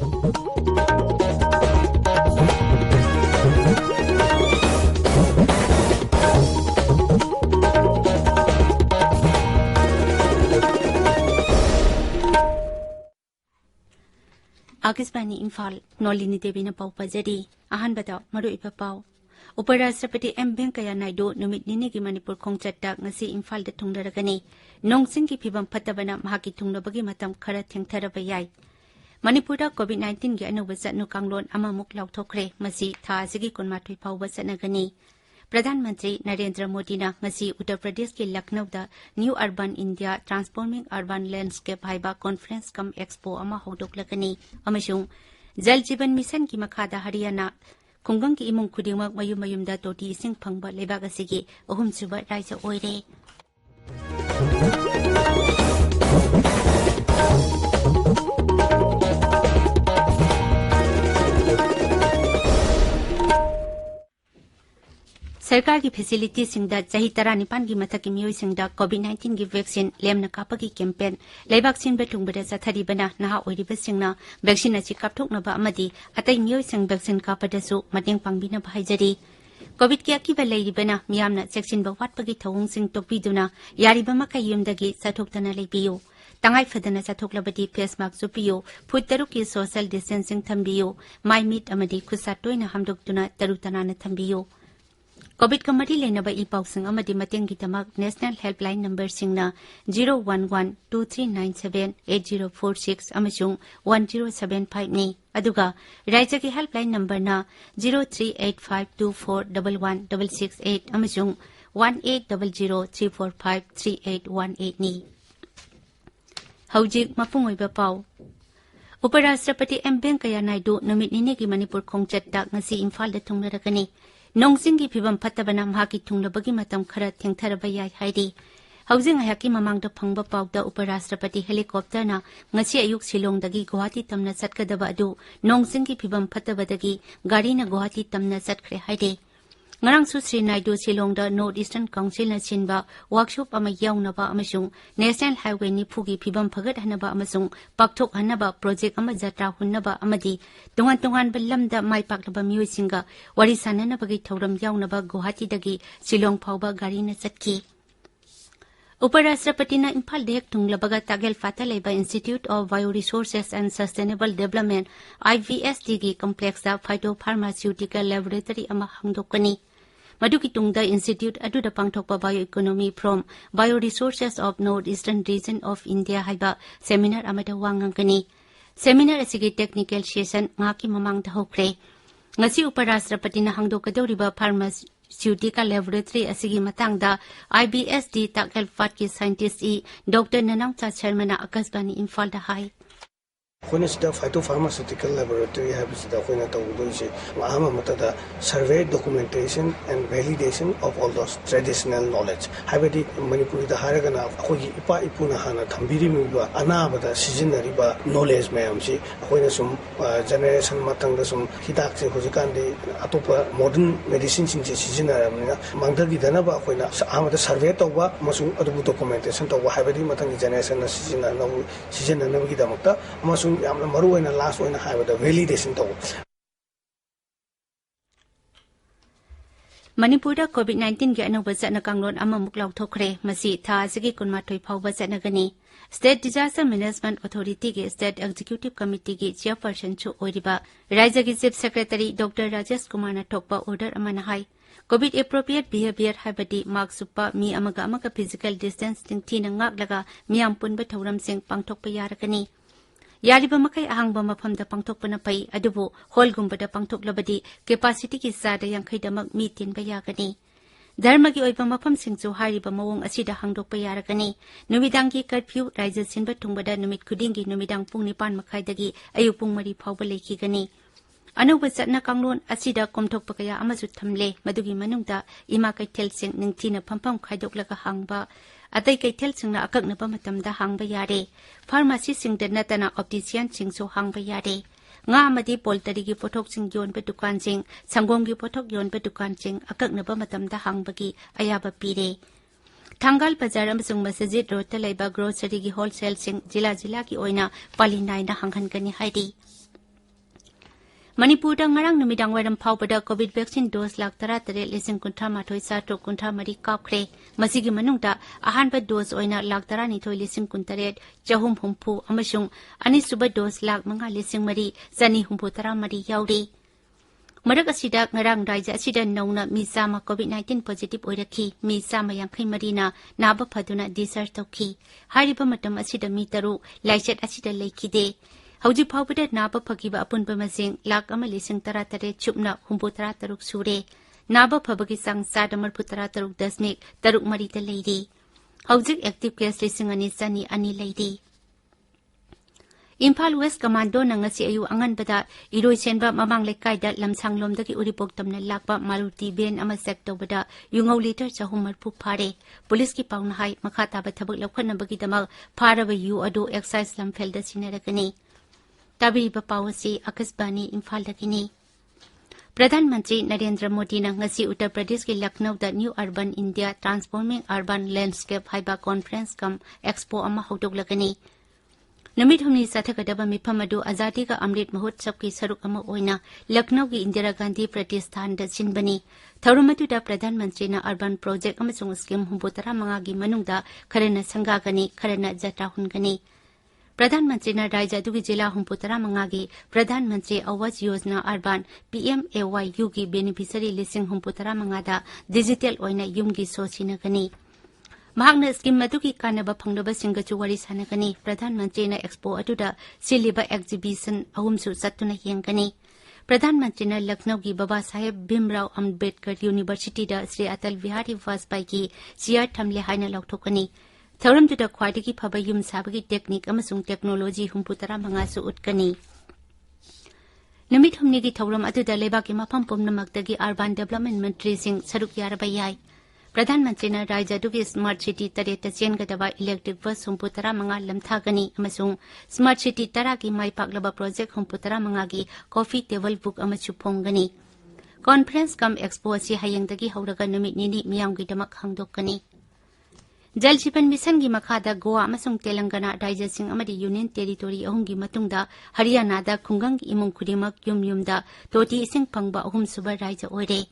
आकाशवाणी इम्फाल नोलिनी देवी न पाउ पजरी अहनबदा मरुइबा पाउ उपराष्ट्रपति एम वेंकैया नायडू नुमित निनेगी मणिपुर खोंगचट्टा ngasi इम्फाल दा थुंगदरगनी नोंगसिंग की फिबम फत्तबना महाकी थुंगनबगी मतम खरा थेंगथरबा याय मणिपुरदा कोविड-19 गी अनौब चनु कांगलोन अमामुक लाउथोखरे मसी था असिगी कुनमाथुई फाउबा चनगनी प्रधानमंत्री नरेंद्र मोदी ने ngasi उत्तर प्रदेश के लखनऊ दा new urban India transforming urban landscape हाइबा कॉन्फ्रेंस कम एक्सपो अमा होदोकलगनी अमसुंग जल जीवन मिशन की मखादा हरियाणा खुंगंग की इमुंग खुदिंगमक मयुम मयुमदा तोटी इसिंग फंगबा लेबाग असिगी अहुमसुबा राज्य ओइरे सरकार की फैसिलिटी सिंगदा चाही 19 की मथक की मियोई सिंगदा कोविड-19 की वैक्सीन लेमना कापगी कैंपेन लेबाक सिंबे थुंगबदा चथरिबना नहा ओइरिबा सिंगना वैक्सीन अछि कापथोकनबा अमदि अतै मियोई सिंग वैक्सीन कापदसु मतेंग पांगबिना भाइजरी कोविड की अकिबा लेरिबना मियामना सेक्सिनबा वाटपगी थौंग सिंग तोपीदुना यारिबा मखै युमदगी चथोक्तना लेबियो तंगाई फदना चथोक्लबदी फेस मास्क सुपियो फुट तरुक की सोशल डिस्टेंसिंग थंबियो माइ मीट अमदि खुसा टोइना हमदोक्तुना तरुतनाना थंबियो कोविड का मरी लेनबा ई पाउसिंग अमदि मतेंगी तमक नेशनल हेल्पलाइन नंबर सिंगना 01123978046 अमसुंग 1075 नि अदुगा राज्य की हेल्पलाइन नंबर ना 03852411668 अमसुंग 180034538818 नि हौजिक मफुंगोइबा पाउ उपराष्ट्रपति एम वेंकैया नायडू नुमित निने की मणिपुर खोंगचट्टा ngasi इम्फाल दा थुंगरगनी नोंगसिंग की फिबम फत्तबना महाकी थुंगलबगी मतम खरा थेंगथरबा याय हाइदि हौजिंग अयाकी ममांगदा फंगबा पाउदा उपराष्ट्रपति हेलीकॉप्टरना ngasi अयुक शिलोंगदगी गुवाहाटी तमना चटकदबा अदु नोंगसिंग की फिबम फत्तबदगी गाड़ीना गुवाहाटी तमना चटखरे हाइदि ngarangsu Sri Naidu Silongda North Eastern Council na sinba workshop ama yaunaba amasung National Highway ni phugi phibam phagat hanaba amasung pakthok hanaba project ama jatra hunnaba amadi tungan lamda mai paklaba miyoi singa wari sananabagi thauram yaunaba Guwahati dagi Silong phauba gari na chatki उपराष्ट्रपति ने इम्फाल देख थुंगलबगा तागेल फाता लेबा institute of bioresources and sustainable development IVSD की complex दा phyto pharmaceutical laboratory अमा हंगदोकनी मधुकी तुंगदा इंस्टीट्यूट अदुदा पांगथोकबा bio economy from bioresources of north eastern region of India हाइबा सेमिनार अमदा वांगंगनी सेमिनार असिगी technical session ngaki mamangda hokre ngasi उपराष्ट्रपति ने हंगदोकदौरिबा फार्मास्यूटिकल लैबोरेटरी असिगी मतंगदा IBSD तागेल फाट की साइंटिस्ट ई डॉक्टर ननाउचा शर्मा आकाशवाणी इम्फाल दा हाई अखोना सिदा फाइटो फार्मास्यूटिकल लैबोरेटरी हाबिसिदा अखोना तौदोइसे अहम मतदा survey documentation and validation of all those traditional knowledge हाइबदी मणिपुरी दा हारगना अखोगी इपा इपुना हाना थंबिरिमिबा अनाबदा सिजनरिबा नॉलेज मैमसी अखोना सुम जनरेशन मतंगदा सुम हिदाक से होजिकांदे अतोपा मॉडर्न मेडिसिन सिंसे सिजनरमना मांगदगी दनबा अखोना अहमदा सर्वे तौबा मसु अदुबु डॉक्यूमेंटेशन तौबा हाइबदी मतंगी जनरेशन सिजननबगी दमक्ता मसु यामना मरु ओइना लास्ट ओइना हाइबदा वैलिडेशन तौ मणिपुरदा कोविड-19 के अनौब चना कांगलोन अमामुक लाउथोखरे मसी था असिगी कुनमाथुई फाउबा चनगनी स्टेट डिजास्टर मैनेजमेंट अथॉरिटी के स्टेट एग्जीक्यूटिव कमिटी की चेयरपर्सन छु ओरिबा राज्य की chief secretary doctor Rajesh Kumar ना ठोकबा ऑर्डर अमना हाई कोविड एप्रोप्रिएट बिहेवियर हाइबदी मार्क्स सुपा मी अमगा अमगा फिजिकल डिस्टेंसिंग थी नंगाक मियाम पुनबा थौरम सिंह पांगथोकबा यारगनी यारिबा मखै अहांगबा मफमदा पांगथोकपना पै अदुबो होलगुंबदा पांगथोकलबदी कैपेसिटी की सादा यांखैदमक मी तिनबा यागनी धर्म की ओइबा मफम सिंगसु हारिबा मवोंग असिदा हांगदोकपा यारगनी नुमिदांगी कर्फ्यू राज्य सिनबा थुंगबदा नुमित खुदिंगी नुमिदांग पुंग 9 मखैदगी अयु पुंग 3 फाउबा लेखिगनी अनौब चटना कांगलोन असिदा कोमथोकपा कया अमसु थमले मदुगी मनुंगदा इमा कैथेल सिंग निंगथिना फंफम खाइदोकलगा हांगबा अतै कैथेल सिंगना अकगनबा मतमदा हांगबा यारे फार्मेसी सिंगदा नतना ऑप्टिशियन सिंगसु हांगबा यारे nga amadi poltari gi pothok sing yon pe dukan sing sangom gi pothok yon pe dukan sing akaknaba matamda hangbagi ayaba pire thangal bazar amsung masjid road ta laiba grocery gi wholesale sing jila ki oina palinai na hanghan kani haidi Manipur ngarang numidang wairam phawbada COVID vaccine dose lak tara tere lising kuntra mathoi sa to kuntra mari kapkhre masigi manungta ahanba dose oina lak tara ni thoi lising kuntaret jahum humpu amasung ani suba dose lak manga lising mari zani humpu tara mari yauri marak asida ngarang raija asida nauna misama COVID-19 positive oirakhi misama yankhai marina naba phaduna discharge tokhi hariba matam asida mi taru laichet asida lekhide Hauji phawbada naba phagiba apunba masing lak ama lising tara tare chupna humpu tara taruk sure naba phabagi sang sadamar putara taruk dasmik taruk marita leidi Hauji active case lising ani sani ani leidi Imphal West Commando na ngasi ayu angan bada iroi senba mamang lekai da lamsang lomdagi uripok tamna lakba Maruti ben ama sekto bada yungau liter chahumar pu phare police ki pauna hai makhata ba thabak lakhana bagi damal pharawa yu ado exercise lamfel da sinerakani Tabi Bapawasi Akasbani Imphal Dakini Pradhan Mantri Narendra Modi na ngasi Uttar Pradesh ki Lucknow da New Urban India Transforming Urban Landscape Haiba Conference kam Expo ama hodok lagani Namit humni sathakadaba miphamadu Azadi ka Amrit Mahotsav ki saruk ama oina Lucknow ki Indira Gandhi Pratishthan da sinbani Thaurumatu da Pradhan Mantri na Urban Project amasung scheme humbutara mangagi manungda kharana sangagani kharana jatra hungani Pradhan Mantri na Raija Dugi Jila Humputara Mangagi Pradhan Mantri Awas Yojana Urban PMAYU ki beneficiary listing Humputara Mangada digital oina yumgi sosinagani Mahagna scheme maduki kanaba phangnaba singachu wari sanagani Pradhan Mantri na expo atuda siliba exhibition ahumsu satuna yengani Pradhan Mantri na Lucknow ki Baba Saheb Bhimrao Ambedkar University da Sri Atal Bihari Vajpayee ki chair thamle haina lauthokani Thauram tu da khwadagi phaba yum sabagi technique amasung technology humputara mangasu utkani Namit humni gi thauram atu da leba ki mafam pomnamakdagi urban development ministry sing saruk yaraba yai Pradhan Mantri na Raija Dugi smart city tare ta chen gadaba electric bus humputara manga lamthagani amasung smart city tara ki mai paklaba project humputara manga gi coffee table book amachu phongani conference kam expo si hayengdagi hauraga namit nini miyam gi damak hangdokani Jal Jeevan Mission gi makhada Goa amasung Telangana Raija sing amadi Union Territory ahumgi matungda Haryana da khungang imung khudimak yumda toti ising phangba ahum suba Raija oire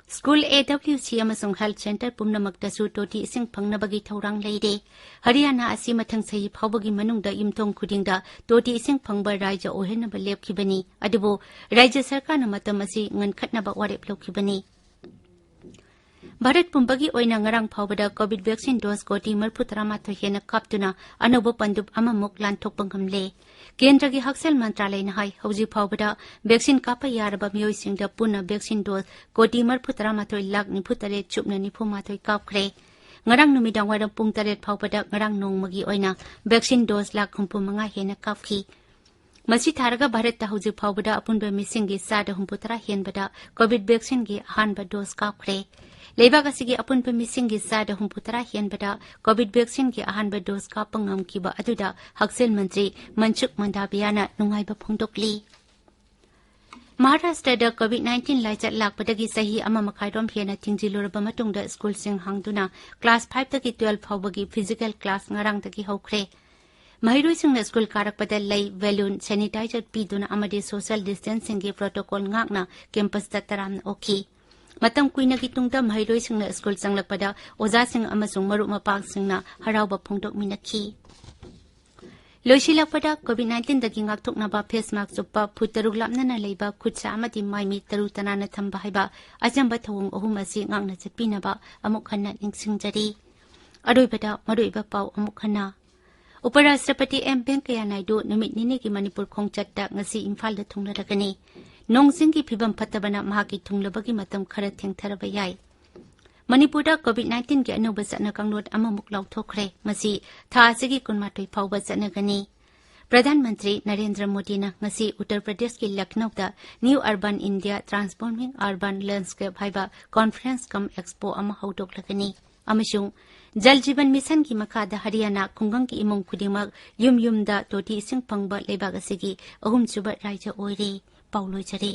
School AWC amasung Health Center pumnamakta su toti ising phangnabagi thaurang leide Haryana asi mathang sahi phawbagi manungda imthong khudingda toti ising phangba Raija ohenaba lepkhibani adubo Raija sarkar na matam asi ngankhatnaba warep lokhibani Bharat Pumbagi oina ngarang phawbada COVID vaccine dose koti marphutara matho hena kaptuna anobo pandup amamuk lanthok pangamle Kendra gi Haksal Mantralay na hai hauji phawbada vaccine kapa yaraba miyoi singda puna vaccine dose koti marphutara matho lak ni phutare chupna ni phu matho kapkhre ngarang numidang waram pung taret phawbada ngarang nongmagi oina vaccine dose lak khumpu manga hena kapkhi Masi tharaga Bharat ta hauji phawbada apunba misingi sada humputara henbada COVID vaccine gi hanba dose kapkhre Leibak asigi apunpa misingi sada humputara henbada COVID vaccine ki ahanba dose ka pangam kiba aduda Haksel Mantri Manchuk Mandabiyana nungaiba phongdokli Maharashtra da COVID-19 laichat lakpadagi sahi ama makhairom hena tingjiluraba matungda school sing hangduna class 5 taki 12 phawbagi physical class ngarang taki haukhre Mahiroi singna school karakpada lay balloon sanitizer piduna amadi social distancing gi protocol ngakna campus ta taram okhi Matam kuina ki tungta mahiroi singna school sanglakpada oza sing amasung maru mapak singna harauba phongdok minakhi Loisilakpada COVID-19 dagi ngakthoknaba face mask suppa phutaruk lapnana leiba khutsa amadi maimi taru tanana thamba haiba ajamba thawung ahum asi ngakna chapinaba amuk khanna ningsingjari aroibada maroiba pau amuk khanna Uparashtrapati M. Venkaiah Naidu numit nini ki Manipur khongchatta ngasi Imphal da thunglaragani Nongsing ki phibam phatabana mahaki thunglabagi matam khara thengtharaba yai Manipurda COVID-19 ki anuba satna kanglot amamuk lauthokre masi tha asigi kunmathoi phawba satnagani Pradhan Mantri Narendra Modi na ngasi Uttar Pradesh ki Lucknow da New Urban India Transforming Urban Landscape haiba conference kam expo ama haudoklagani amasung Jal Jeevan Mission ki makhada Haryana khungang ki imong khudimak yumda toti ising phangba leibak asigi ahum suba Raija oire Paulo Jare